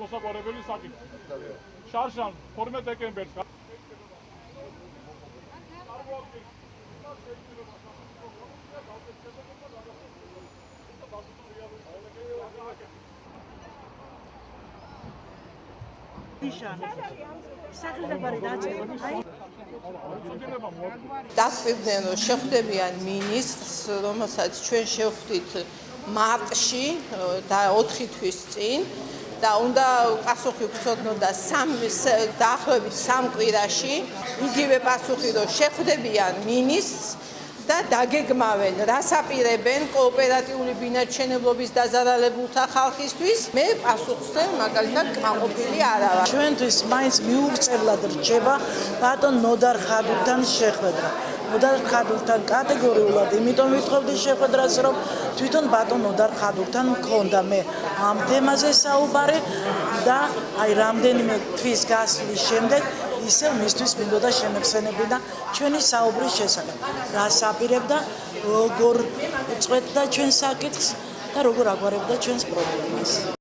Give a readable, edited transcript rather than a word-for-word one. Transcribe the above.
მოსაგვარებელი საკითხი. შარშან 12 დეკემბერს დასწრებდნენ რომ შეხვდებიან მინისტრს, რომელსაც ჩვენ შევხვდით მარტში და 4 თვის წინ და უნდა პასუხი გვცოდნოდა დაახლოებით 3 კვირაში. იგივე პასუხი რომ შეხვდებიან მინისტრს და დაგეგმავენ, რას აპირებენ კოოპერატიული ბინადრჩენებლობის დაზარალებულთა ხალხისთვის. მე პასუხზე მაგალითად კმაყოფილი არა ვარ. ჩვენთვის მაინც მიუღწევლად რჩება ბატონ ნოდარ ხადურთან შეხვედრა. ნოდარ ხადურთან კატეგორიულად იმიტომ ვითხოვდი შეხვედრას, რომ თვითონ ბატონ ნოდარ ხადურთან მქონდა მე ამ თემაზე საუბარი და აი რამდენიმე თვის გასვლის შემდეგ ისევ მისთვის მინდოდა შემეხსენებინა ჩვენი საუბრის შესახებ. რას აპირებდა, როგორ წვეთდა ჩვენს საკითხს და როგორ აგვარებდა ჩვენს პრობლემას.